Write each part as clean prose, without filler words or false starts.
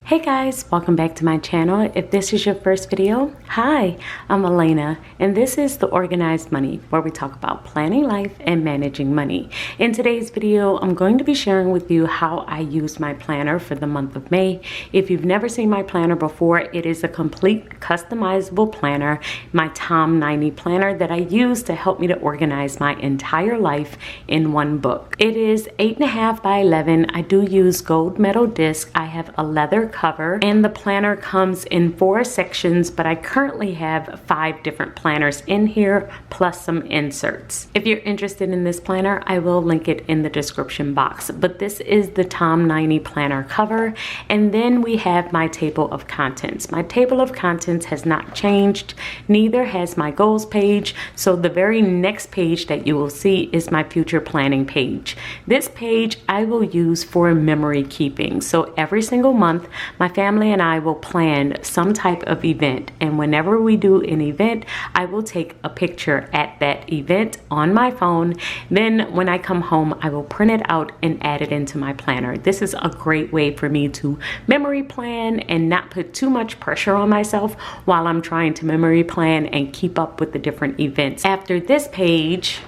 Hey guys, welcome back to my channel. If this is your first video, hi, I'm Alaina, and this is The Organized Money, where we talk about planning life and managing money. In today's video, I'm going to be sharing with you how I use my planner for the month of May. If you've never seen my planner before, it is a complete customizable planner, my Tom 90 planner that I use to help me to organize my entire life in one book. It is 8.5 by 11. I do use gold metal disc. I have a leather cover, and the planner comes in 4 sections, but I currently have 5 different planners in here plus some inserts. If you're interested in this planner, I will link it in the description box. But this is the Tom 90 planner cover, and then we have my table of contents. My table of contents has not changed, neither has my goals page. So the very next page that you will see is my future planning page. This page I will use for memory keeping. So every single month my family and I will plan some type of event, and whenever we do an event, I will take a picture at that event on my phone. Then when I come home, I will print it out and add it into my planner. This is a great way for me to memory plan and not put too much pressure on myself while I'm trying to memory plan and keep up with the different events. After this page,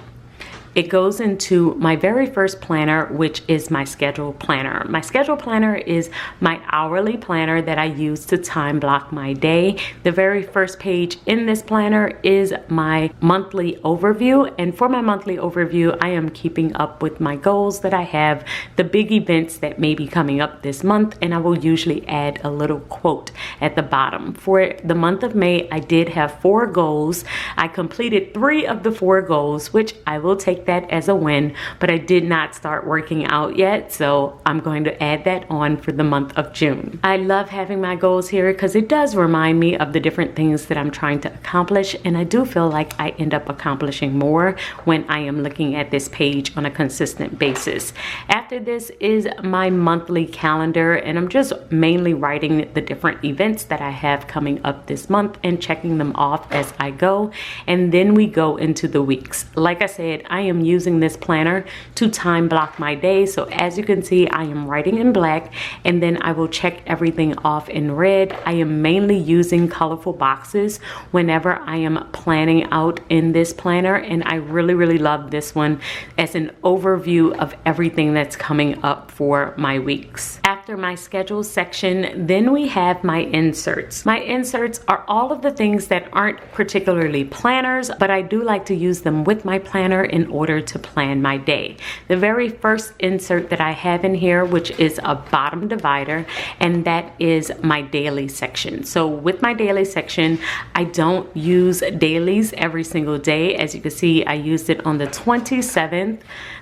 it goes into my very first planner, which is my schedule planner. My schedule planner is my hourly planner that I use to time block my day. The very first page in this planner is my monthly overview. And for my monthly overview, I am keeping up with my goals that I have, the big events that may be coming up this month, and I will usually add a little quote at the bottom. For the month of May, I did have 4 goals. I completed 3 of the 4 goals, which I will take that as a win, but I did not start working out yet, so I'm going to add that on for the month of June. I love having my goals here because it does remind me of the different things that I'm trying to accomplish, and I do feel like I end up accomplishing more when I am looking at this page on a consistent basis. After this is my monthly calendar, and I'm just mainly writing the different events that I have coming up this month and checking them off as I go, and then we go into the weeks. Like I said, I am using this planner to time block my day. So as you can see, I am writing in black, and then I will check everything off in red. I am mainly using colorful boxes whenever I am planning out in this planner, and I really love this one as an overview of everything that's coming up for my weeks. After my schedule section, then we have my inserts. My inserts are all of the things that aren't particularly planners, but I do like to use them with my planner in order to plan my day. The very first insert that I have in here, which is a bottom divider, and that is my daily section. So with my daily section, I don't use dailies every single day. As you can see, I used it on the 27th,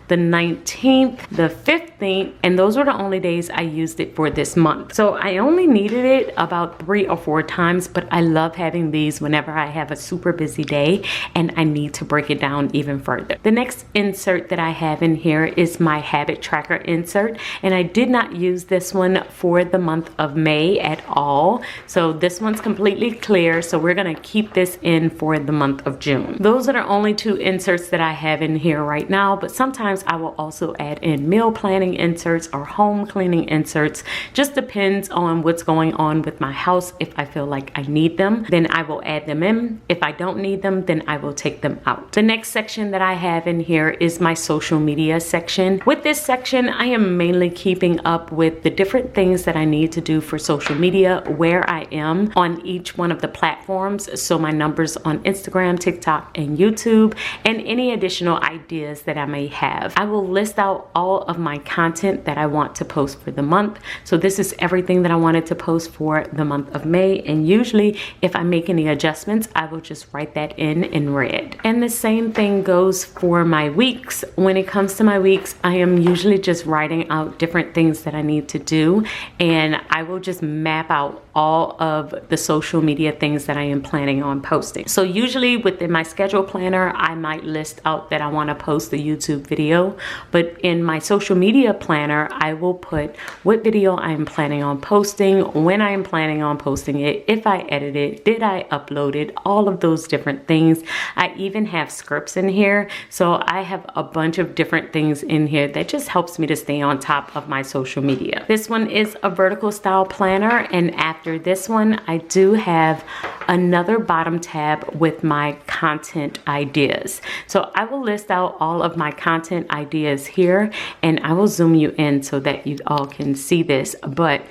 the 19th, the 15th, and those were the only days I used it for this month. So I only needed it about 3 or 4 times, but I love having these whenever I have a super busy day and I need to break it down even further. The next insert that I have in here is my habit tracker insert, and I did not use this one for the month of May at all. So this one's completely clear, so we're gonna keep this in for the month of June. Those are the only 2 inserts that I have in here right now, but sometimes I will also add in meal planning inserts or home cleaning inserts. Just depends on what's going on with my house. If I feel like I need them, then I will add them in. If I don't need them, then I will take them out. The next section that I have in here is my social media section. With this section, I am mainly keeping up with the different things that I need to do for social media, where I am on each one of the platforms. So my numbers on Instagram, TikTok, and YouTube, and any additional ideas that I may have. I will list out all of my content that I want to post for the month. So this is everything that I wanted to post for the month of May, and usually if I make any adjustments, I will just write that in red. And the same thing goes for my weeks. When it comes to my weeks, I am usually just writing out different things that I need to do, and I will just map out all of the social media things that I am planning on posting. So usually within my schedule planner, I might list out that I want to post a YouTube video, but in my social media planner, I will put what what video I am planning on posting, when I am planning on posting it, if I edit it, did I upload it, all of those different things. I even have scripts in here. So I have a bunch of different things in here that just helps me to stay on top of my social media. This one is a vertical style planner, and after this one I do have another bottom tab with my content ideas. So I will list out all of my content ideas here, and I will zoom you in so that you all can see this. But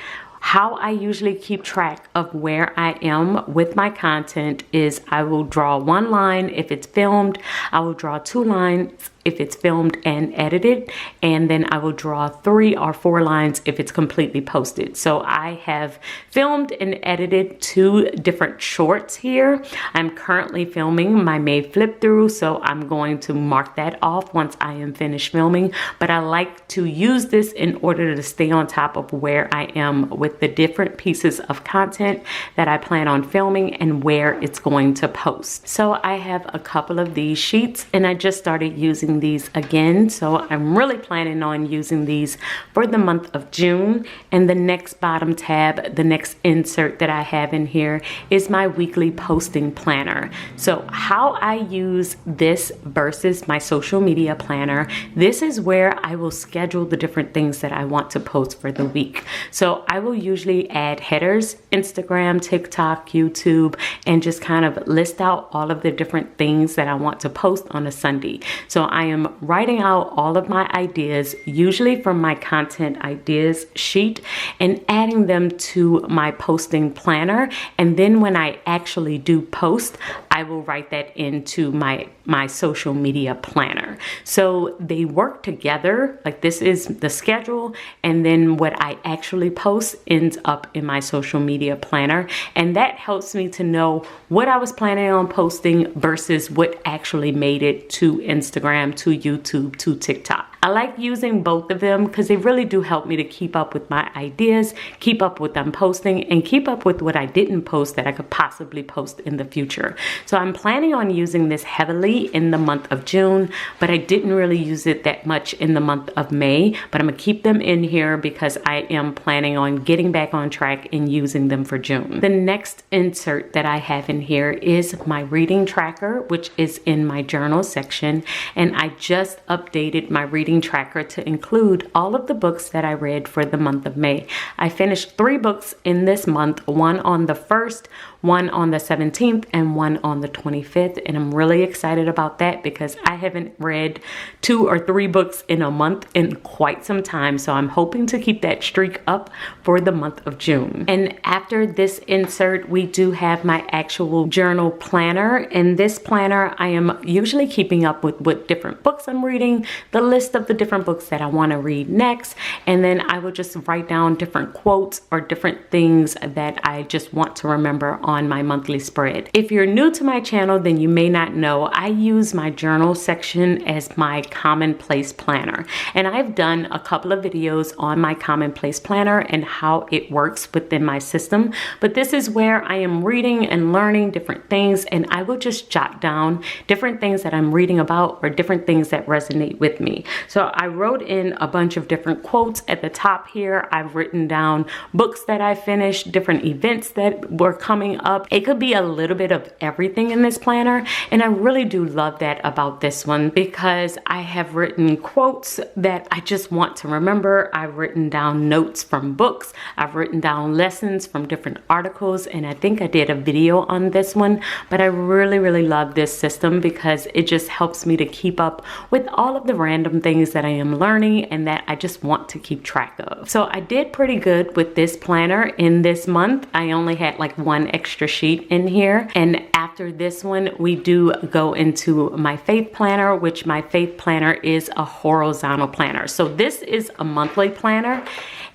how I usually keep track of where I am with my content is I will draw one line if it's filmed, I will draw 2 lines if it's filmed and edited, and then I will draw 3 or 4 lines if it's completely posted. So I have filmed and edited 2 different shorts here. I'm currently filming my May flip through, so I'm going to mark that off once I am finished filming. But I like to use this in order to stay on top of where I am with the different pieces of content that I plan on filming and where it's going to post. So I have a couple of these sheets, and I just started using these again, so I'm really planning on using these for the month of June. And the next bottom tab, the next insert that I have in here is my weekly posting planner. So how I use this versus my social media planner, this is where I will schedule the different things that I want to post for the week. So I will usually add headers, Instagram, TikTok, YouTube, and just kind of list out all of the different things that I want to post on a Sunday. So I am writing out all of my ideas, usually from my content ideas sheet, and adding them to my posting planner. And then when I actually do post, I will write that into my social media planner. So they work together. Like, this is the schedule, and then what I actually post ends up in my social media planner. And that helps me to know what I was planning on posting versus what actually made it to Instagram, to YouTube, to TikTok. I like using both of them because they really do help me to keep up with my ideas, keep up with them posting, and keep up with what I didn't post that I could possibly post in the future. So I'm planning on using this heavily in the month of June, but I didn't really use it that much in the month of May. But I'm gonna keep them in here because I am planning on getting back on track and using them for June. The next insert that I have in here is my reading tracker, which is in my journal section. And I just updated my reading tracker to include all of the books that I read for the month of May. I finished 3 books in this month, one on the 1st, one on the 17th, and one on the 25th. And I'm really excited about that because I haven't read 2 or 3 books in a month in quite some time. So I'm hoping to keep that streak up for the month of June. And after this insert, we do have my actual journal planner. In this planner, I am usually keeping up with what different books I'm reading, the list of the different books that I want to read next, and then I will just write down different quotes or different things that I just want to remember on my monthly spread. If you're new to my channel, then you may not know I use my journal section as my commonplace planner, and I've done a couple of videos on my commonplace planner and how it works within my system. But this is where I am reading and learning different things, and I will just jot down different things that I'm reading about or different things that resonate with me. So I wrote in a bunch of different quotes at the top here. I've written down books that I finished, different events that were coming up. It could be a little bit of everything in this planner, and I really do love that about this one because I have written quotes that I just want to remember. I've written down notes from books. I've written down lessons from different articles, and I think I did a video on this one. But I really love this system because it just helps me to keep up with all of the random things that I am learning and that I just want to keep track of. So I did pretty good with this planner in this month. I only had like 1 extra sheet in here. And after this one, we do go into my faith planner, which my faith planner is a horizontal planner. So this is a monthly planner,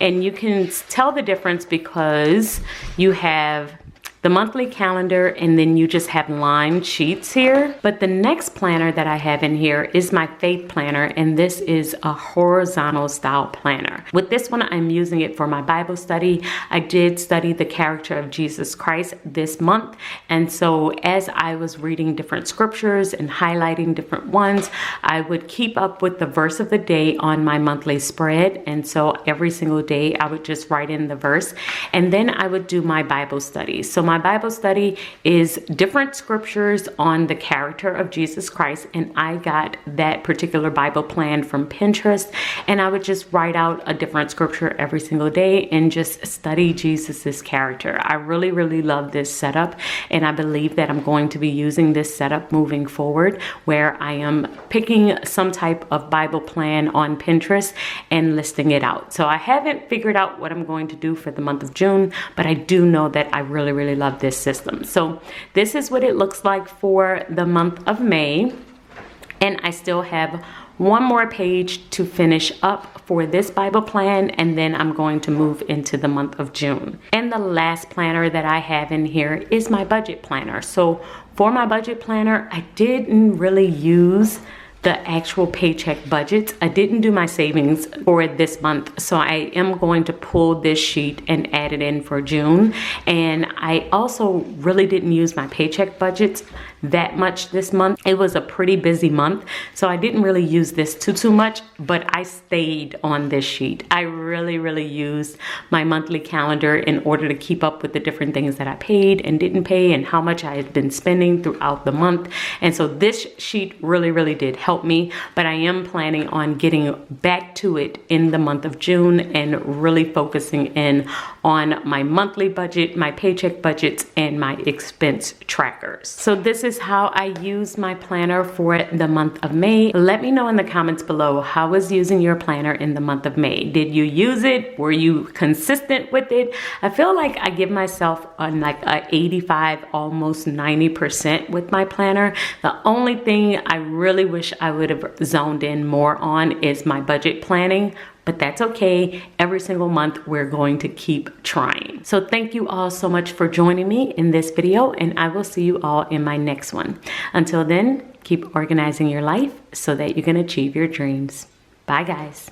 and you can tell the difference because you have the monthly calendar, and then you just have lined sheets here. But the next planner that I have in here is my faith planner, and this is a horizontal style planner. With this one, I'm using it for my Bible study. I did study the character of Jesus Christ this month, and so as I was reading different scriptures and highlighting different ones, I would keep up with the verse of the day on my monthly spread. And so every single day I would just write in the verse, and then I would do my Bible study. So my Bible study is different scriptures on the character of Jesus Christ, and I got that particular Bible plan from Pinterest, and I would just write out a different scripture every single day and just study Jesus's character. I really, really love this setup, and I believe that I'm going to be using this setup moving forward, where I am picking some type of Bible plan on Pinterest and listing it out. So I haven't figured out what I'm going to do for the month of June, but I do know that I really, really love this system. So this is what it looks like for the month of May. And I still have one more page to finish up for this Bible plan, and then I'm going to move into the month of June. And the last planner that I have in here is my budget planner. So for my budget planner, I didn't really use the actual paycheck budgets. I didn't do my savings for this month, so I am going to pull this sheet and add it in for June. And I also really didn't use my paycheck budgets that much this month. It was a pretty busy month, so I didn't really use this too much, but I stayed on this sheet. I really used my monthly calendar in order to keep up with the different things that I paid and didn't pay and how much I had been spending throughout the month. And so this sheet really did help me, but I am planning on getting back to it in the month of June and really focusing in on my monthly budget, my paycheck budgets, and my expense trackers. So this is how I use my planner for the month of May. Let me know in the comments below, how was using your planner in the month of May? Did you use it? Were you consistent with it? I feel like I give myself like a 85, almost 90% with my planner. The only thing I really wish I would have zoned in more on is my budget planning. But that's okay. Every single month, we're going to keep trying. So thank you all so much for joining me in this video, and I will see you all in my next one. Until then, keep organizing your life so that you can achieve your dreams. Bye, guys.